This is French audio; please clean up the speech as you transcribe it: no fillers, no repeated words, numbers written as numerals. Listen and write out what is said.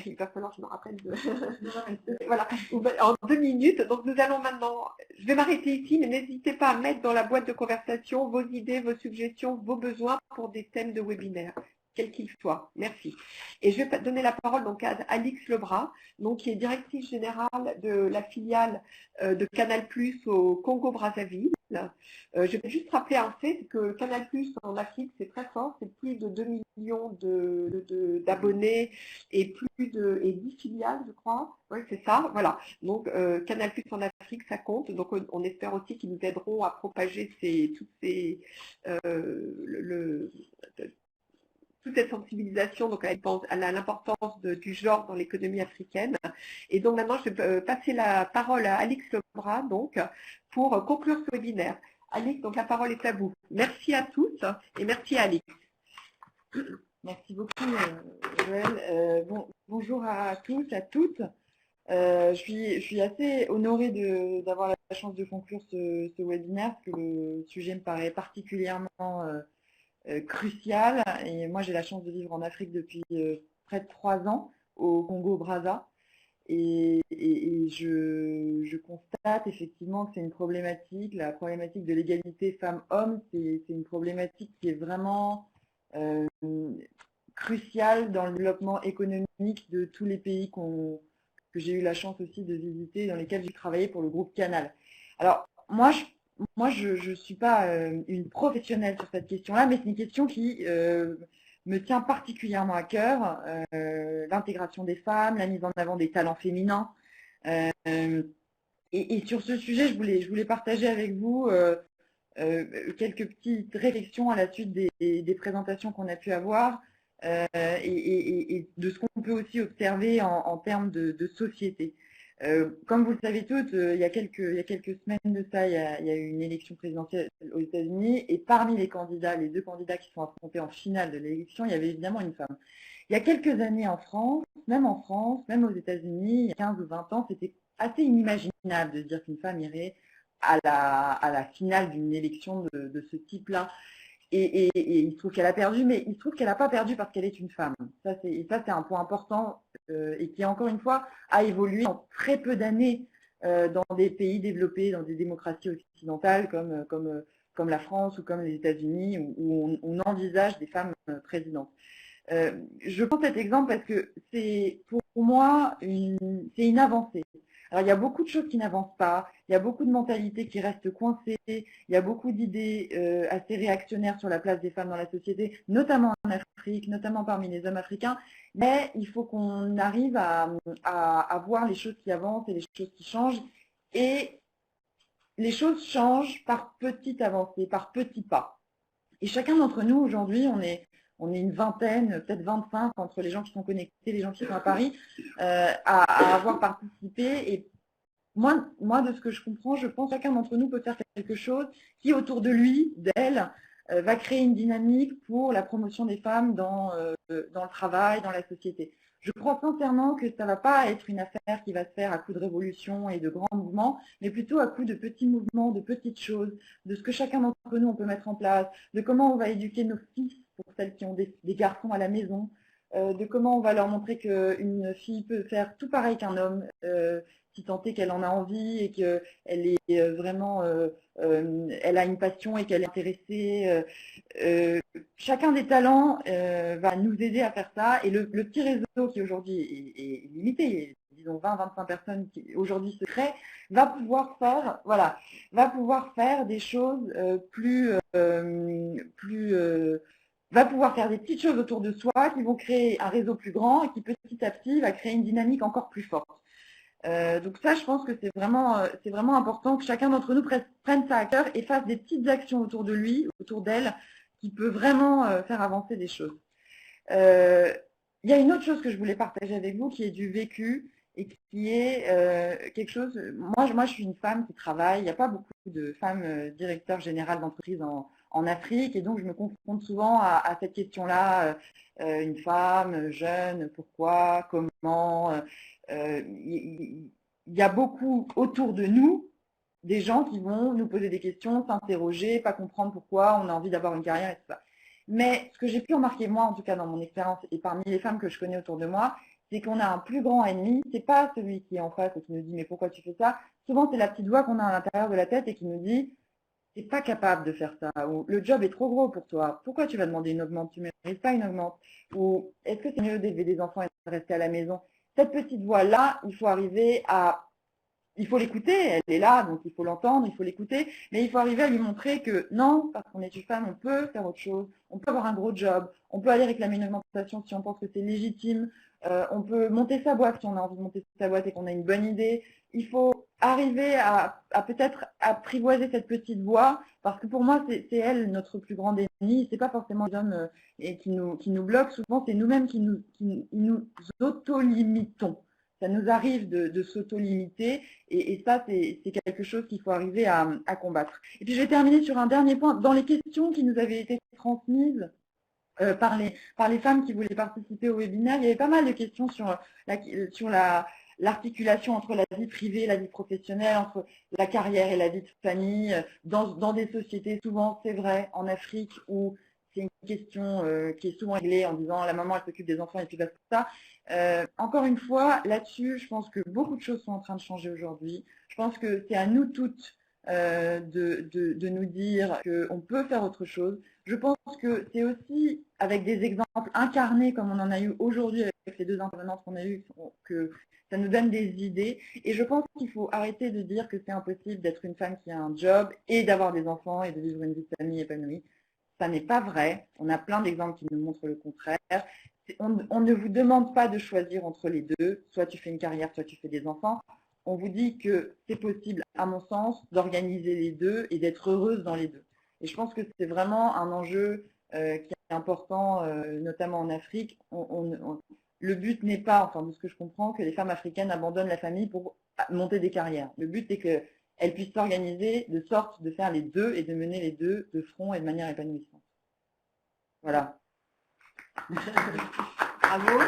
il va falloir que je me rappelle de... Voilà, en 2 minutes. Donc nous allons maintenant, je vais m'arrêter ici, mais n'hésitez pas à mettre dans la boîte de conversation vos idées, vos suggestions, vos besoins pour des thèmes de webinaire, quels qu'ils soient. Merci. Et je vais donner la parole donc à Alix Lebras, donc, qui est directrice générale de la filiale de Canal+ au Congo-Brazzaville. Je vais juste rappeler un fait, c'est que Canal+ en Afrique, c'est très fort, c'est plus de 2 millions d'abonnés et et 10 filiales, je crois. Oui, c'est ça, voilà. Donc, Canal+ en Afrique, ça compte. Donc, on espère aussi qu'ils nous aideront à propager toute cette sensibilisation donc à l'importance du genre dans l'économie africaine. Et donc maintenant, je vais passer la parole à Alix Lebras donc, pour conclure ce webinaire. Alix, donc la parole est à vous. Merci à tous et merci à Alix. Merci beaucoup, Joëlle. Bonjour à tous, à toutes. Je suis assez honorée d'avoir la chance de conclure ce webinaire parce que le sujet me paraît particulièrement crucial. Et moi, j'ai la chance de vivre en Afrique depuis près de 3 ans, au Congo-Brazza. Et je constate effectivement que c'est une problématique, la problématique de l'égalité femmes-hommes, c'est une problématique qui est vraiment cruciale dans le développement économique de tous les pays que j'ai eu la chance aussi de visiter, dans lesquels j'ai travaillé pour le groupe Canal. Alors, moi, je ne suis pas une professionnelle sur cette question-là, mais c'est une question qui me tient particulièrement à cœur, l'intégration des femmes, la mise en avant des talents féminins. Et sur ce sujet, je voulais partager avec vous quelques petites réflexions à la suite des présentations qu'on a pu avoir et de ce qu'on peut aussi observer en termes de société. Comme vous le savez toutes, il y a quelques semaines de ça, il y a eu une élection présidentielle aux États-Unis et parmi les 2 candidats qui sont affrontés en finale de l'élection, il y avait évidemment une femme. Il y a quelques années en France, même aux États-Unis, il y a 15 ou 20 ans, c'était assez inimaginable de dire qu'une femme irait à la finale d'une élection de ce type-là. Et il se trouve qu'elle a perdu, mais il se trouve qu'elle n'a pas perdu parce qu'elle est une femme. Ça, c'est un point important et qui, encore une fois, a évolué en très peu d'années dans des pays développés, dans des démocraties occidentales comme la France ou comme les États-Unis, où on envisage des femmes présidentes. Je prends cet exemple parce que c'est pour moi c'est une avancée. Alors il y a beaucoup de choses qui n'avancent pas, il y a beaucoup de mentalités qui restent coincées, il y a beaucoup d'idées assez réactionnaires sur la place des femmes dans la société, notamment en Afrique, notamment parmi les hommes africains, mais il faut qu'on arrive à voir les choses qui avancent et les choses qui changent, et les choses changent par petites avancées, par petits pas. Et chacun d'entre nous aujourd'hui, on est une vingtaine, peut-être 25 entre les gens qui sont connectés, les gens qui sont à Paris, à avoir participé. Et moi, de ce que je comprends, je pense que chacun d'entre nous peut faire quelque chose qui, autour de lui, d'elle, va créer une dynamique pour la promotion des femmes dans le travail, dans la société. Je crois sincèrement que ça ne va pas être une affaire qui va se faire à coup de révolution et de grands mouvements, mais plutôt à coup de petits mouvements, de petites choses, de ce que chacun d'entre nous on peut mettre en place, de comment on va éduquer nos fils pour celles qui ont des garçons à la maison, de comment on va leur montrer qu'une fille peut faire tout pareil qu'un homme, si tant est qu'elle en a envie et qu'elle est vraiment, elle a une passion et qu'elle est intéressée. Chacun des talents va nous aider à faire ça. Et le petit réseau qui aujourd'hui est limité, disons 20-25 personnes qui aujourd'hui se créent, va pouvoir faire des choses va pouvoir faire des petites choses autour de soi qui vont créer un réseau plus grand et qui petit à petit va créer une dynamique encore plus forte. Donc ça, je pense que c'est vraiment important que chacun d'entre nous prenne ça à cœur et fasse des petites actions autour de lui, autour d'elle, qui peut vraiment faire avancer des choses. Il y a une autre chose que je voulais partager avec vous qui est du vécu et qui est quelque chose… Moi, je suis une femme qui travaille, il n'y a pas beaucoup de femmes directeurs générales d'entreprise en Afrique et donc je me confronte souvent à cette question-là, une femme jeune, pourquoi, comment… il y a beaucoup autour de nous des gens qui vont nous poser des questions, s'interroger, pas comprendre pourquoi on a envie d'avoir une carrière et tout ça. Mais ce que j'ai pu remarquer moi, en tout cas dans mon expérience et parmi les femmes que je connais autour de moi, c'est qu'on a un plus grand ennemi, c'est pas celui qui est en face et qui nous dit mais pourquoi tu fais ça? Souvent c'est la petite voix qu'on a à l'intérieur de la tête et qui nous dit t'es pas capable de faire ça, ou le job est trop gros pour toi, pourquoi tu vas demander une augmente, tu ne mérites pas une augmente, ou est-ce que c'est mieux d'élever des enfants et de rester à la maison? Cette petite voix-là, il faut l'écouter, elle est là, donc il faut l'entendre, il faut l'écouter, mais il faut arriver à lui montrer que non, parce qu'on est une femme, on peut faire autre chose, on peut avoir un gros job, on peut aller réclamer une augmentation si on pense que c'est légitime, on peut monter sa boîte si on a envie de monter sa boîte et qu'on a une bonne idée. Il faut arriver à peut-être apprivoiser cette petite voix, parce que pour moi, c'est elle notre plus grande ennemie, c'est pas forcément les hommes qui nous bloquent, souvent c'est nous-mêmes qui nous auto-limitons. Ça nous arrive de s'auto-limiter et ça, c'est quelque chose qu'il faut arriver à combattre. Et puis, je vais terminer sur un dernier point. Dans les questions qui nous avaient été transmises par les femmes qui voulaient participer au webinaire, il y avait pas mal de questions sur l'articulation entre la vie privée et la vie professionnelle, entre la carrière et la vie de famille, dans des sociétés, souvent, c'est vrai, en Afrique, où c'est une question qui est souvent réglée en disant la maman, elle s'occupe des enfants et puis basta ça. Encore une fois, là-dessus, je pense que beaucoup de choses sont en train de changer aujourd'hui. Je pense que c'est à nous toutes de nous dire qu'on peut faire autre chose. Je pense que c'est aussi avec des exemples incarnés comme on en a eu aujourd'hui avec les deux intervenantes qu'on a eues, que ça nous donne des idées. Et je pense qu'il faut arrêter de dire que c'est impossible d'être une femme qui a un job et d'avoir des enfants et de vivre une vie de famille épanouie. Ça n'est pas vrai. On a plein d'exemples qui nous montrent le contraire. On ne vous demande pas de choisir entre les deux. Soit tu fais une carrière, soit tu fais des enfants. On vous dit que c'est possible, à mon sens, d'organiser les deux et d'être heureuse dans les deux. Et je pense que c'est vraiment un enjeu qui est important, notamment en Afrique. Le but n'est pas, enfin de ce que je comprends, que les femmes africaines abandonnent la famille pour monter des carrières. Le but est qu'elles puissent s'organiser de sorte de faire les deux et de mener les deux de front et de manière épanouissante. Voilà. Bravo.